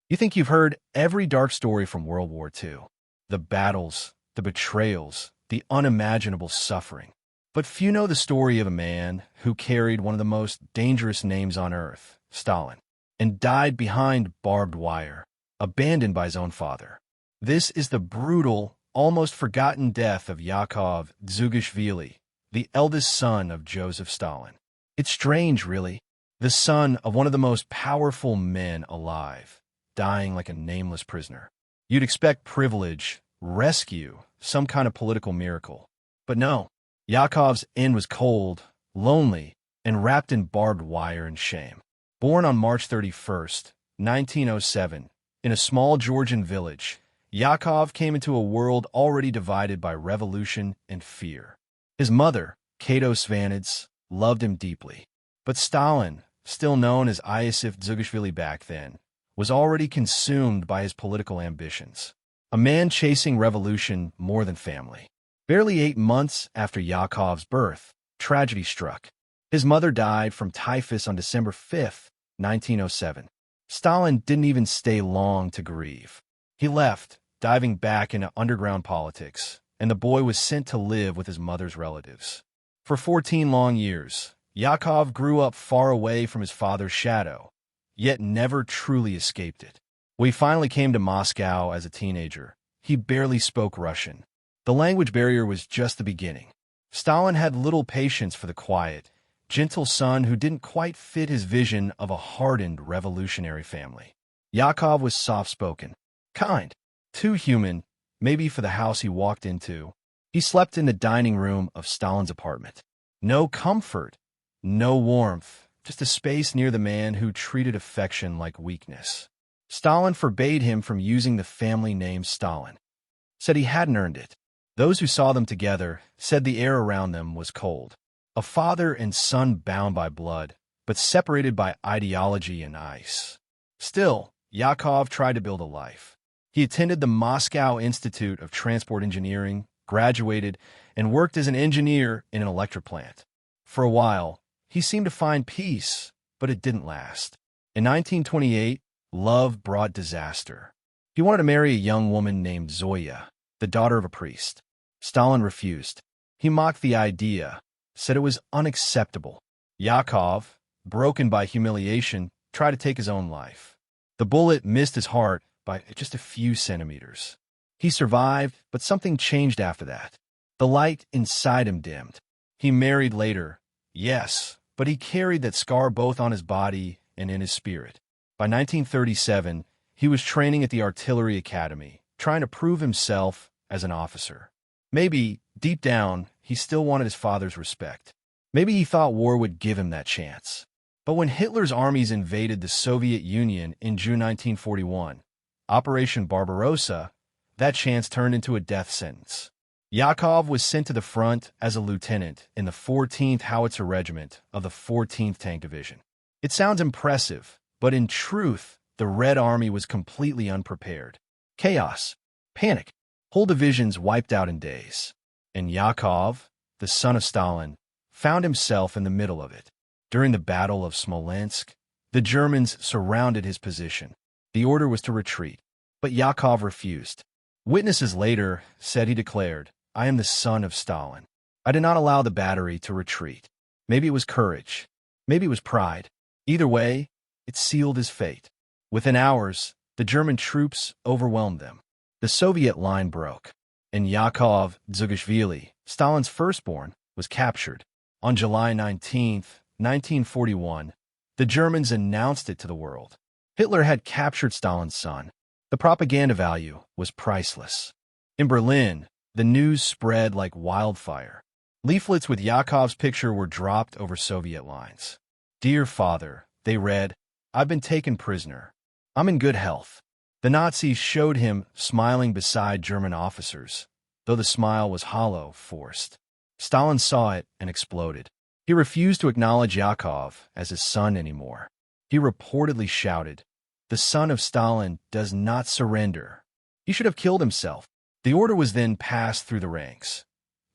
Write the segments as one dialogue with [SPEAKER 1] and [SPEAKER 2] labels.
[SPEAKER 1] You think you've heard every dark story from World War II. The battles, the betrayals, the unimaginable suffering. But few know the story of a man who carried one of the most dangerous names on earth, Stalin, and died behind barbed wire, abandoned by his own father. This is the brutal, almost forgotten death of Yakov Dzhugashvili, the eldest son of Joseph Stalin. It's strange, really. The son of one of the most powerful men alive, dying like a nameless prisoner. You'd expect privilege, rescue, some kind of political miracle. But no, Yakov's end was cold, lonely, and wrapped in barbed wire and shame. Born on March 31st, 1907, in a small Georgian village, Yakov came into a world already divided by revolution and fear. His mother, Kato Svanidze, loved him deeply. But Stalin, still known as Yakov Dzhugashvili back then, was already consumed by his political ambitions. A man chasing revolution more than family. Barely 8 months after Yakov's birth, tragedy struck. His mother died from typhus on December 5, 1907. Stalin didn't even stay long to grieve. He left, diving back into underground politics, and the boy was sent to live with his mother's relatives. For 14 long years, Yakov grew up far away from his father's shadow, yet never truly escaped it. When he finally came to Moscow as a teenager, he barely spoke Russian. The language barrier was just the beginning. Stalin had little patience for the quiet, gentle son who didn't quite fit his vision of a hardened revolutionary family. Yakov was soft-spoken, kind, too human, maybe for the house he walked into. He slept in the dining room of Stalin's apartment. No comfort, no warmth, just a space near the man who treated affection like weakness. Stalin forbade him from using the family name Stalin. Said he hadn't earned it. Those who saw them together said the air around them was cold. A father and son bound by blood, but separated by ideology and ice. Still, Yakov tried to build a life. He attended the Moscow Institute of Transport Engineering, graduated, and worked as an engineer in an electric plant. For a while, he seemed to find peace, but it didn't last. In 1928, love brought disaster. He wanted to marry a young woman named Zoya, the daughter of a priest. Stalin refused. He mocked the idea, said it was unacceptable. Yakov, broken by humiliation, tried to take his own life. The bullet missed his heart by just a few centimeters. He survived, but something changed after that. The light inside him dimmed. He married later, yes, but he carried that scar both on his body and in his spirit. By 1937, he was training at the Artillery Academy, trying to prove himself as an officer. Maybe, deep down, he still wanted his father's respect. Maybe he thought war would give him that chance. But when Hitler's armies invaded the Soviet Union in June 1941, Operation Barbarossa, that chance turned into a death sentence. Yakov was sent to the front as a lieutenant in the 14th Howitzer Regiment of the 14th Tank Division. It sounds impressive, but in truth, the Red Army was completely unprepared. Chaos, panic, whole divisions wiped out in days. And Yakov, the son of Stalin, found himself in the middle of it. During the Battle of Smolensk, the Germans surrounded his position. The order was to retreat, but Yakov refused. Witnesses later said he declared, "I am the son of Stalin. I did not allow the battery to retreat." Maybe it was courage. Maybe it was pride. Either way, it sealed his fate. Within hours, the German troops overwhelmed them. The Soviet line broke, and Yakov Dzhugashvili, Stalin's firstborn, was captured. On July 19, 1941, the Germans announced it to the world. Hitler had captured Stalin's son. The propaganda value was priceless. In Berlin, the news spread like wildfire. Leaflets with Yakov's picture were dropped over Soviet lines. "Dear father," they read, "I've been taken prisoner. I'm in good health." The Nazis showed him smiling beside German officers, though the smile was hollow, forced. Stalin saw it and exploded. He refused to acknowledge Yakov as his son anymore. He reportedly shouted, "The son of Stalin does not surrender. He should have killed himself." The order was then passed through the ranks.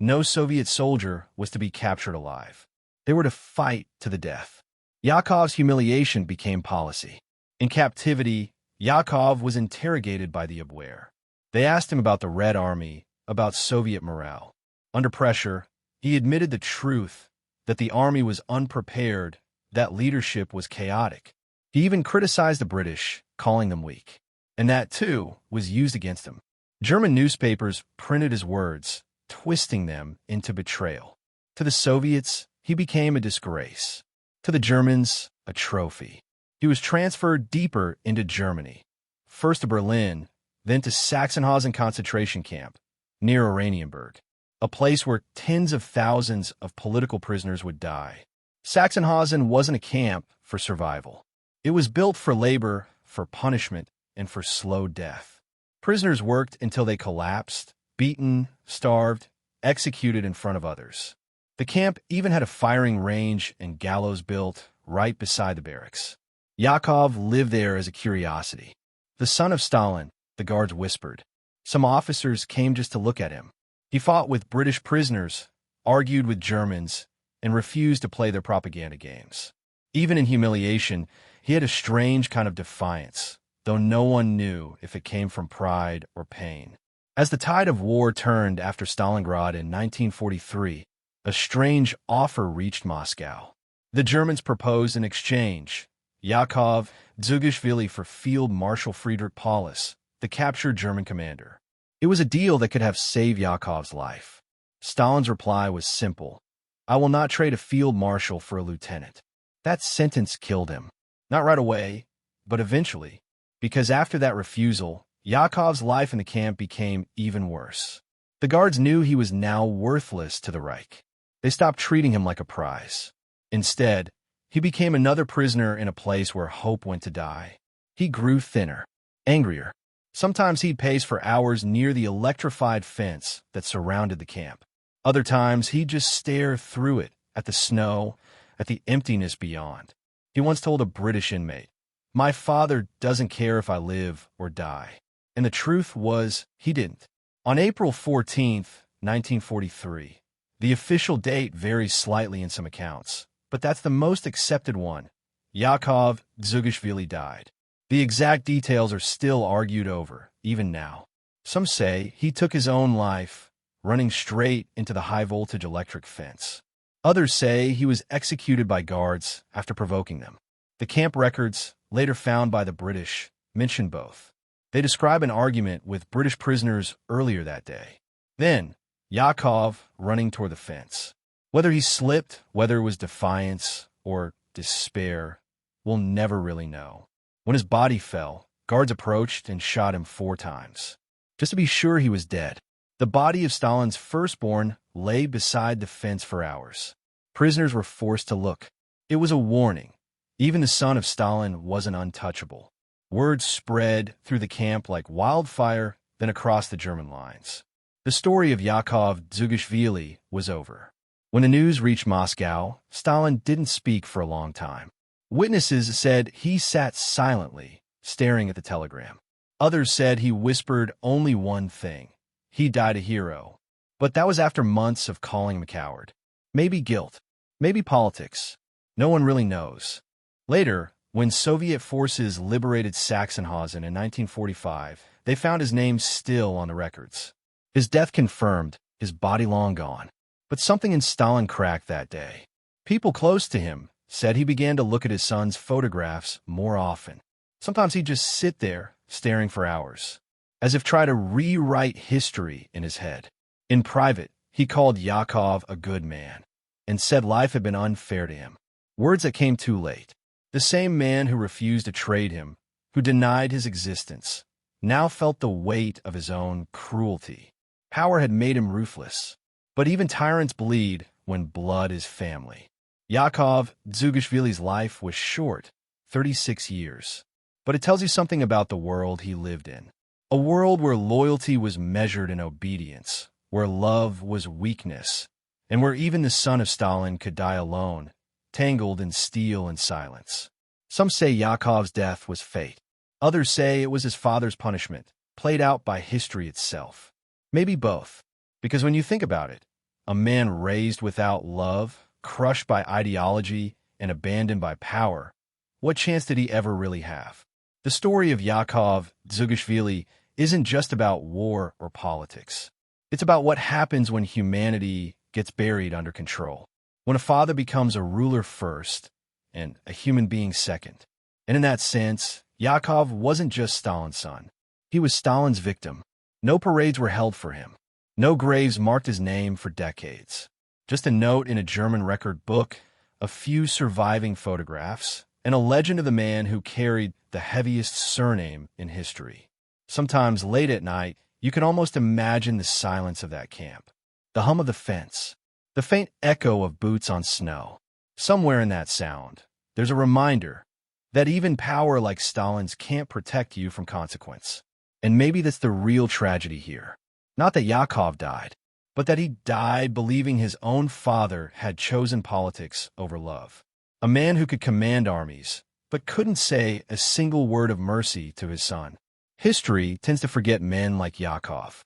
[SPEAKER 1] No Soviet soldier was to be captured alive. They were to fight to the death. Yakov's humiliation became policy. In captivity, Yakov was interrogated by the Abwehr. They asked him about the Red Army, about Soviet morale. Under pressure, he admitted the truth, that the army was unprepared, that leadership was chaotic. He even criticized the British, calling them weak. And that, too, was used against him. German newspapers printed his words, twisting them into betrayal. To the Soviets, he became a disgrace. To the Germans, a trophy. He was transferred deeper into Germany, first to Berlin, then to Sachsenhausen concentration camp, near Oranienburg, a place where tens of thousands of political prisoners would die. Sachsenhausen wasn't a camp for survival. It was built for labor, for punishment, and for slow death. Prisoners worked until they collapsed, beaten, starved, executed in front of others. The camp even had a firing range and gallows built right beside the barracks. Yakov lived there as a curiosity. The son of Stalin, the guards whispered. Some officers came just to look at him. He fought with British prisoners, argued with Germans, and refused to play their propaganda games. Even in humiliation, he had a strange kind of defiance, though no one knew if it came from pride or pain. As the tide of war turned after Stalingrad in 1943, a strange offer reached Moscow. The Germans proposed an exchange, Yakov Dzhugashvili for Field Marshal Friedrich Paulus, the captured German commander. It was a deal that could have saved Yakov's life. Stalin's reply was simple: I will not trade a field marshal for a lieutenant. That sentence killed him. Not right away, but eventually, because after that refusal, Yakov's life in the camp became even worse. The guards knew he was now worthless to the Reich. They stopped treating him like a prize. Instead, he became another prisoner in a place where hope went to die. He grew thinner, angrier. Sometimes he'd pace for hours near the electrified fence that surrounded the camp. Other times, he'd just stare through it, at the snow, at the emptiness beyond. He once told a British inmate, "My father doesn't care if I live or die." And the truth was, he didn't. On April 14th, 1943, the official date varies slightly in some accounts, but that's the most accepted one. Yakov Dzhugashvili died. The exact details are still argued over, even now. Some say he took his own life, running straight into the high-voltage electric fence. Others say he was executed by guards after provoking them. The camp records, later found by the British, mention both. They describe an argument with British prisoners earlier that day. Then, Yakov running toward the fence. Whether he slipped, whether it was defiance or despair, we'll never really know. When his body fell, guards approached and shot him 4 times, just to be sure he was dead. The body of Stalin's firstborn lay beside the fence for hours. Prisoners were forced to look. It was a warning. Even the son of Stalin wasn't untouchable. Word spread through the camp like wildfire, then across the German lines. The story of Yakov Dzhugashvili was over. When the news reached Moscow, Stalin didn't speak for a long time. Witnesses said he sat silently, staring at the telegram. Others said he whispered only one thing: he died a hero. But that was after months of calling him a coward. Maybe guilt, maybe politics. No one really knows. Later, when Soviet forces liberated Sachsenhausen in 1945, they found his name still on the records. His death confirmed, his body long gone. But something in Stalin cracked that day. People close to him said he began to look at his son's photographs more often. Sometimes he'd just sit there, staring for hours, as if trying to rewrite history in his head. In private, he called Yakov a good man, and said life had been unfair to him. Words that came too late. The same man who refused to trade him, who denied his existence, now felt the weight of his own cruelty. Power had made him ruthless. But even tyrants bleed when blood is family. Yakov Dzhugashvili's life was short, 36 years. But it tells you something about the world he lived in. A world where loyalty was measured in obedience, where love was weakness, and where even the son of Stalin could die alone, tangled in steel and silence. Some say Yakov's death was fate. Others say it was his father's punishment, played out by history itself. Maybe both. Because when you think about it, a man raised without love, crushed by ideology, and abandoned by power, what chance did he ever really have? The story of Yakov Dzhugashvili isn't just about war or politics. It's about what happens when humanity gets buried under control, when a father becomes a ruler first and a human being second. And in that sense, Yakov wasn't just Stalin's son. He was Stalin's victim. No parades were held for him. No graves marked his name for decades. Just a note in a German record book, a few surviving photographs, and a legend of the man who carried the heaviest surname in history. Sometimes late at night, you can almost imagine the silence of that camp, the hum of the fence, the faint echo of boots on snow. Somewhere in that sound, there's a reminder that even power like Stalin's can't protect you from consequence. And maybe that's the real tragedy here. Not that Yakov died, but that he died believing his own father had chosen politics over love. A man who could command armies, but couldn't say a single word of mercy to his son. History tends to forget men like Yakov,